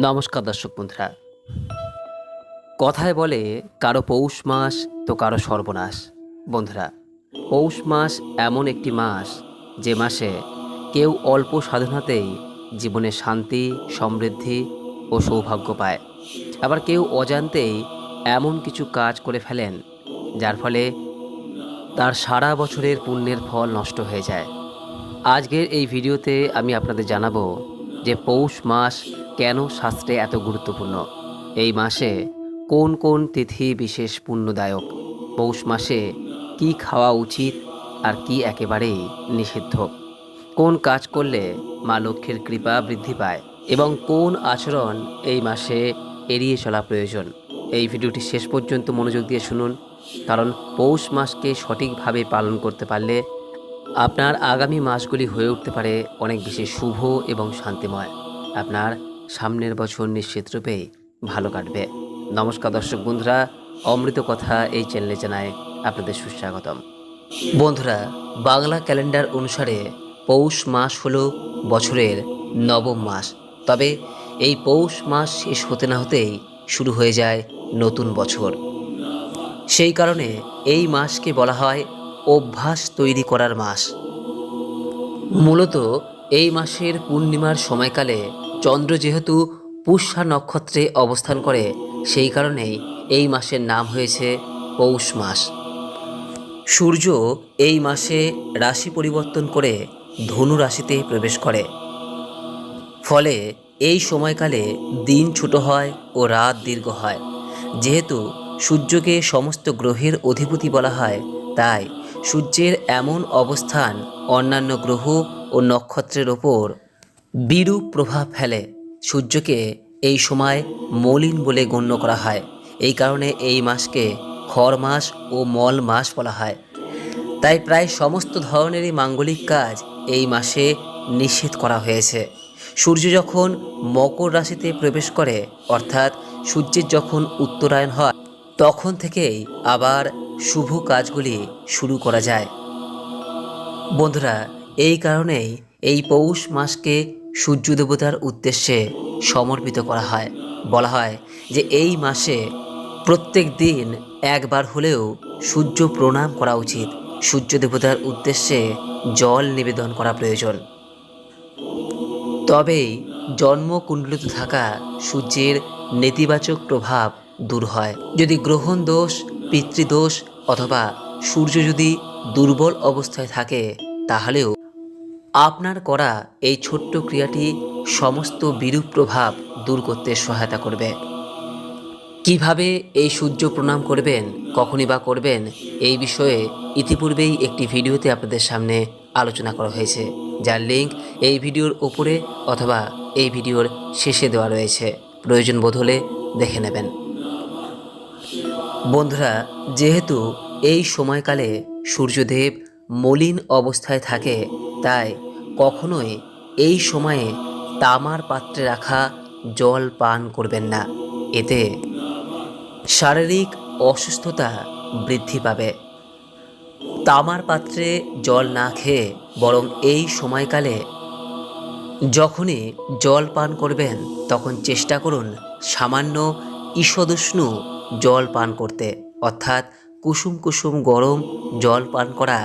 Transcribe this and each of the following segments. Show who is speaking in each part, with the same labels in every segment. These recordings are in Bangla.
Speaker 1: নমস্কার দর্শক বন্ধুরা। কথায় বলে কারো পৌষ মাস তো কারো সর্বনাশ। বন্ধুরা, পৌষ মাস এমন একটি মাস যে মাসে কেউ অল্প সাধনাতেই জীবনে শান্তি, সমৃদ্ধি ও সৌভাগ্য পায়। আবার কেউ অজান্তেই এমন কিছু কাজ করে ফেলেন যার ফলে তার সারা বছরের পুণ্যের ফল নষ্ট হয়ে যায়। আজকের এই ভিডিওতে আমি আপনাদের জানাবো যে পৌষ মাস কেন শাস্ত্রে এত গুরুত্বপূর্ণ, এই মাসে কোন কোন তিথি বিশেষ পুণ্যদায়ক, পৌষ মাসে কি খাওয়া উচিত আর কি একেবারেই নিষিদ্ধ, কোন কাজ করলে মা লক্ষ্মীর কৃপা বৃদ্ধি পায় এবং কোন আচরণ এই মাসে এড়িয়ে চলা প্রয়োজন। এই ভিডিওটি শেষ পর্যন্ত মনোযোগ দিয়ে শুনুন, কারণ পৌষ মাসকে সঠিকভাবে পালন করতে পারলে আপনার আগামী মাসগুলি হয়ে উঠতে পারে অনেক বেশি শুভ এবং শান্তিময়। আপনার সামনের বছর নিশ্চিতরূপেই ভালো কাটবে। নমস্কার দর্শক বন্ধুরা, অমৃত কথা এই চ্যানেলে জানায় আপনাদের সুস্বাগতম। বন্ধুরা, বাংলা ক্যালেন্ডার অনুসারে পৌষ মাস হলো বছরের নবম মাস। তবে এই পৌষ মাস শেষ হতে না হতেই শুরু হয়ে যায় নতুন বছর। সেই কারণে এই মাসকে বলা হয় অভ্যাস তৈরি করার মাস। মূলত এই মাসের পূর্ণিমার সময়কালে চন্দ্র যেহেতু পুষ্যা নক্ষত্রে অবস্থান করে, সেই কারণেই এই মাসের নাম হয়েছে পৌষ মাস। সূর্য এই মাসে রাশি পরিবর্তন করে ধনু রাশিতে প্রবেশ করে, ফলে এই সময়কালে দিন ছোট হয় ও রাত দীর্ঘ হয়। যেহেতু সূর্যকে সমস্ত গ্রহের অধিপতি বলা হয়, তাই সূর্যের এমন অবস্থান অন্যান্য গ্রহ ও নক্ষত্রের ওপর বিরূপ প্রভাব ফেলে। সূর্যকে এই সময় মলিন বলে গণ্য করা হয়। এই কারণে এই মাসকে খর মাস ও মল মাস বলা হয়। তাই প্রায় সমস্ত ধরনেরই মাঙ্গলিক কাজ এই মাসে নিষেধ করা হয়েছে। সূর্য যখন মকর রাশিতে প্রবেশ করে, অর্থাৎ সূর্যের যখন উত্তরায়ণ হয়, তখন থেকেই আবার শুভ কাজগুলি শুরু করা যায়। বন্ধুরা, এই কারণেই এই পৌষ মাসকে সূর্য দেবতার উদ্দেশ্যে সমর্পিত করা হয়। বলা হয় যে এই মাসে প্রত্যেক দিন একবার হলেও সূর্য প্রণাম করা উচিত। সূর্য দেবতার উদ্দেশ্যে জল নিবেদন করা প্রয়োজন। তবেই জন্মকুণ্ডলিতে থাকা সূর্যের নেতিবাচক প্রভাব দূর হয়। যদি গ্রহণ দোষ, পিতৃদোষ অথবা সূর্য যদি দুর্বল অবস্থায় থাকে, তাহলেও আপনার করা এই ছোট্ট ক্রিয়াটি সমস্ত বিরূপ প্রভাব দূর করতে সহায়তা করবে। কিভাবে এই সূর্য প্রণাম করবেন, কখনই বা করবেন, এই বিষয়ে ইতিপূর্বেই একটি ভিডিওতে আপনাদের সামনে আলোচনা করা হয়েছে, যার লিঙ্ক এই ভিডিওর উপরে অথবা এই ভিডিওর শেষে দেওয়া রয়েছে। প্রয়োজন বোধ হলে দেখে নেবেন। বন্ধুরা, যেহেতু এই সময়কালে সূর্যদেব মলিন অবস্থায় থাকে, তাই কখনোই এই সময়ে তামার পাত্রে রাখা জল পান করবেন না। এতে শারীরিক অসুস্থতা বৃদ্ধি পাবে। তামার পাত্রে জল না খেয়ে বরং এই সময়কালে যখনই জল পান করবেন, তখন চেষ্টা করুন সামান্য ঈষদুষ্ণ জল পান করতে, অর্থাৎ কুসুম কুসুম গরম জল পান করা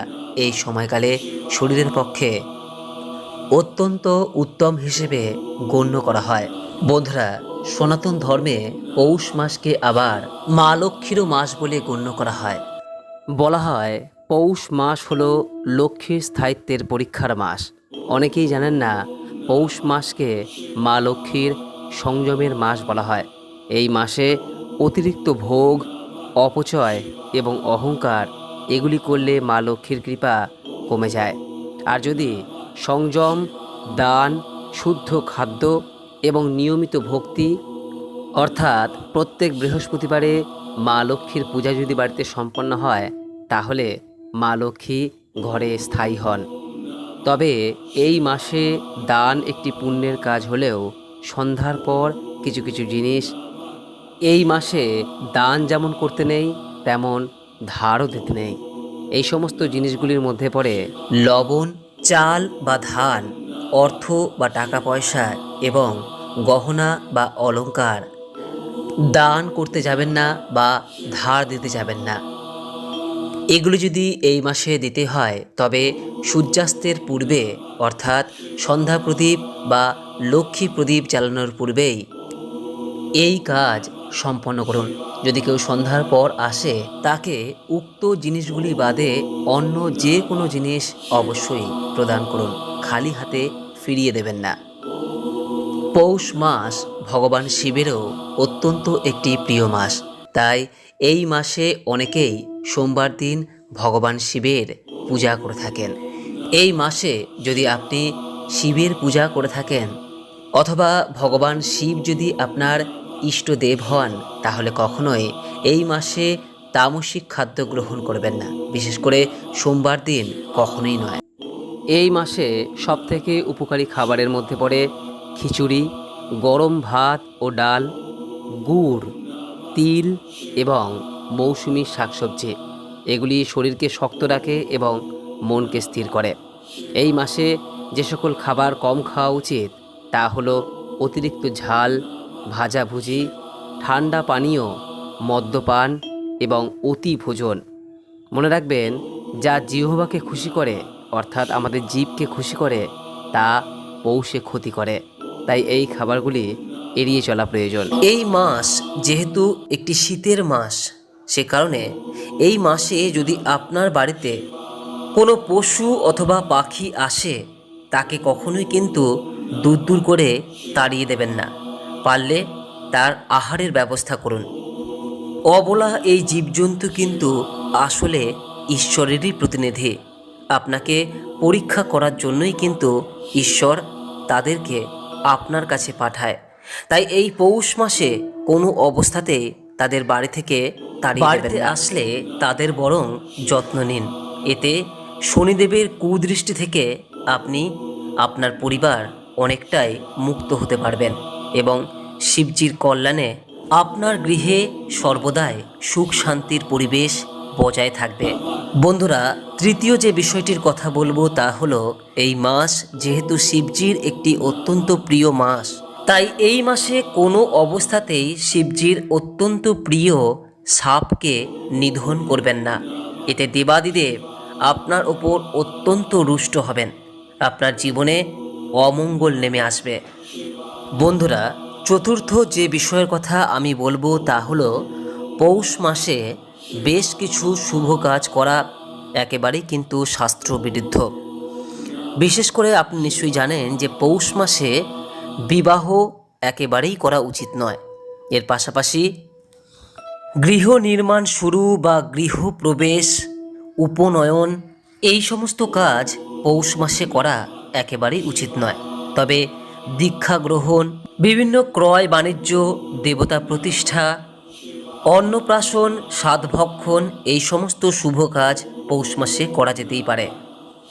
Speaker 1: এই সময়কালে শরীরের পক্ষে অত্যন্ত উত্তম হিসেবে গণ্য করা হয়। বন্ধুরা, সনাতন ধর্মে পৌষ মাসকে আবার মা লক্ষ্মীরও মাস বলে গণ্য করা হয়। বলা হয় পৌষ মাস হলো লক্ষ্মীর স্থায়িত্বের পরীক্ষার মাস। অনেকেই জানেন না, পৌষ মাসকে মা লক্ষ্মীর সংযমের মাস বলা হয়। এই মাসে অতিরিক্ত ভোগ, অপচয় এবং অহংকার এগুলি করলে মা লক্ষ্মীর কৃপা কমে যায়। আর যদি সংযম, দান, শুদ্ধ খাদ্য এবং নিয়মিত ভক্তি, অর্থাৎ প্রত্যেক বৃহস্পতিবারে মা লক্ষ্মীর পূজা যদি বাড়িতে সম্পন্ন হয়, তাহলে মা লক্ষ্মী ঘরে স্থায়ী হন। তবে এই মাসে দান একটি পুণ্যের কাজ হলেও সন্ধ্যার পর কিছু কিছু জিনিস এই মাসে দান যেমন করতে নেই, তেমন ধারও দিতে নেই। এই সমস্ত জিনিসগুলির মধ্যে পড়ে লবণ, চাল বা ধান, অর্থ বা টাকা পয়সা এবং গহনা বা অলংকার দান করতে যাবেন না বা ধার দিতে যাবেন না। এগুলো যদি এই মাসে দিতে হয় তবে সূর্যাস্তের পূর্বে অর্থাৎ সন্ধ্যা প্রদীপ বা লক্ষ্মী প্রদীপ জ্বালানোর পূর্বেই এই কাজ সম্পন্ন করুন। যদি কেউ সন্ধ্যার পর আসে তাকে উক্ত জিনিসগুলি বাদে অন্য যে কোনো জিনিস অবশ্যই প্রদান করুন, খালি হাতে ফিরিয়ে দেবেন না। পৌষ মাস ভগবান শিবেরও অত্যন্ত একটি প্রিয় মাস, তাই এই মাসে অনেকেই সোমবার দিন ভগবান শিবের পূজা করে থাকেন। এই মাসে যদি আপনি শিবের পূজা করে থাকেন অথবা ভগবান শিব যদি আপনার ইষ্টদেব হন তাহলে কখনোই এই মাসে তামসিক খাদ্য গ্রহণ করবেন না, বিশেষ করে সোমবার দিন কখনোই নয়। এই মাসে সবথেকে উপকারী খাবারের মধ্যে পড়ে খিচুড়ি, গরম ভাত ও ডাল, গুড়, তিল এবং মৌসুমি শাকসবজি। এগুলি শরীরকে শক্ত রাখে এবং মনকে স্থির করে। এই মাসে যে সকল খাবার কম খাওয়া উচিত তা হলো অতিরিক্ত ঝাল, ভাজাভুজি, ঠান্ডা পানীয়, মদ্যপান এবং অতি ভোজন। মনে রাখবেন, যা জিহ্বাকে খুশি করে অর্থাৎ আমাদের জিভকে খুশি করে তা পৌষে ক্ষতি করে, তাই এই খাবারগুলি এড়িয়ে চলা প্রয়োজন। এই মাস যেহেতু একটি শীতের মাস, সে কারণে এই মাসে যদি আপনার বাড়িতে কোনো পশু অথবা পাখি আসে তাকে কখনোই কিন্তু দূর দূর করে তাড়িয়ে দেবেন না, পারলে তার আহারের ব্যবস্থা করুন। অবলা এই জীবজন্তু কিন্তু আসলে ঈশ্বরেরই প্রতিনিধি। আপনাকে পরীক্ষা করার জন্যই কিন্তু ঈশ্বর তাদেরকে আপনার কাছে পাঠায়। তাই এই পৌষ মাসে কোনো অবস্থাতে তাদের বাড়ি থেকে তাড়িয়ে দেবেন না। আসলে তাদের বরং যত্ন নিন, এতে শনিদেবের কুদৃষ্টি থেকে আপনি আপনার পরিবার অনেকটাই মুক্ত হতে পারবেন এবং শিবজির কল্যাণে আপনার গৃহে সর্বদাই সুখ শান্তির পরিবেশ বজায় থাকবে। বন্ধুরা, তৃতীয় যে বিষয়টির কথা বলবো তা হলো, এই মাস যেহেতু শিবজির একটি অত্যন্ত প্রিয় মাস, তাই এই মাসে কোনো অবস্থাতেই শিবজির অত্যন্ত প্রিয় সাপকে নিধন করবেন না। এতে দেবাদিদেব আপনার ওপর অত্যন্ত রুষ্ট হবেন, আপনার জীবনে অমঙ্গল নেমে আসবে। বন্ধুরা, চতুর্থ যে বিষয়ের কথা আমি বলবো তা হলো, পৌষ মাসে বেশ কিছু শুভ কাজ করা একেবারেই কিন্তু শাস্ত্রবিরুদ্ধ। বিশেষ করে আপনি নিশ্চয়ই জানেন যে পৌষ মাসে বিবাহ একেবারেই করা উচিত নয়। এর পাশাপাশি গৃহ নির্মাণ শুরু বা গৃহপ্রবেশ, উপনয়ন এই সমস্ত কাজ পৌষ মাসে করা একেবারেই উচিত নয়। তবে দীক্ষা গ্রহণ, বিভিন্ন ক্রয় বাণিজ্য, দেবতা প্রতিষ্ঠা, অন্নপ্রাশন, সাধভক্ষণ এই সমস্ত শুভ কাজ পৌষ মাসে করা যেতেই পারে।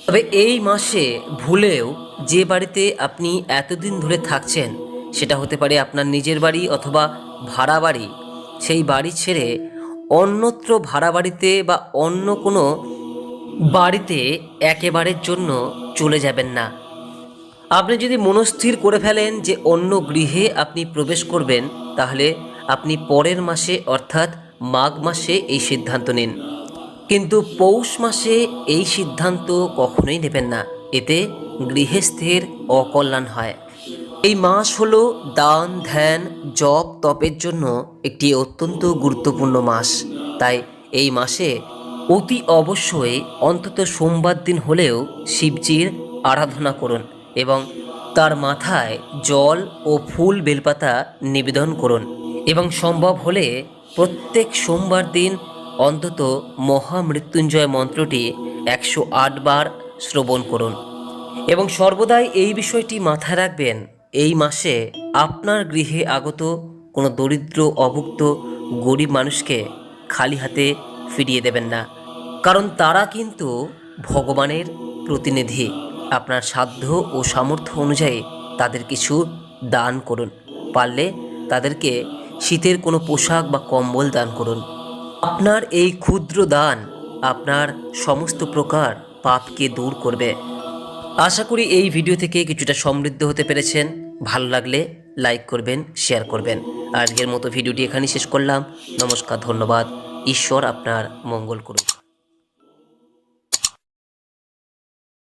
Speaker 1: তবে এই মাসে ভুলেও যে বাড়িতে আপনি এতদিন ধরে থাকছেন, সেটা হতে পারে আপনার নিজের বাড়ি অথবা ভাড়া বাড়ি, সেই বাড়ি ছেড়ে অন্যত্র ভাড়া বাড়িতে বা অন্য কোনো বাড়িতে একেবারের জন্য চলে যাবেন না। আপনি যদি মনস্থির করে ফেলেন যে অন্য গৃহে আপনি প্রবেশ করবেন, তাহলে আপনি পরের মাসে অর্থাৎ মাঘ মাসে এই সিদ্ধান্ত নিন, কিন্তু পৌষ মাসে এই সিদ্ধান্ত কখনোই নেবেন না। এতে গৃহস্থের অকল্যাণ হয়। এই মাস হলো দান, ধ্যান, জপ, তপের জন্য একটি অত্যন্ত গুরুত্বপূর্ণ মাস। তাই এই মাসে অতি অবশ্যই অন্তত সোমবার দিন হলেও শিবজির আরাধনা করুন এবং তার মাথায় জল ও ফুল বেলপাতা নিবেদন করুন এবং সম্ভব হলে প্রত্যেক সোমবার দিন অন্তত মহামৃত্যুঞ্জয় মন্ত্রটি 108 বার শ্রবণ করুন এবং সর্বদাই এই বিষয়টি মাথায় রাখবেন, এই মাসে আপনার গৃহে আগত কোনো দরিদ্র, অভুক্ত, গরিব মানুষকে খালি হাতে ফিরিয়ে দেবেন না, কারণ তারা কিন্তু ভগবানের প্রতিনিধি। আপনার সাধ্য ও সামর্থ্য অনুযায়ী তাদের কিছু দান করুন, পারলে তাদেরকে শীতের কোনো পোশাক বা কম্বল দান করুন। আপনার এই ক্ষুদ্র দান আপনার সমস্ত প্রকার পাপকে দূর করবে। আশা করি এই ভিডিও থেকে কিছুটা সমৃদ্ধ হতে পেরেছেন। ভালো লাগলে
Speaker 2: লাইক করবেন, শেয়ার করবেন। আজকের মতো ভিডিওটি এখানেই শেষ করলাম। নমস্কার, ধন্যবাদ। ঈশ্বর আপনার মঙ্গল করুক।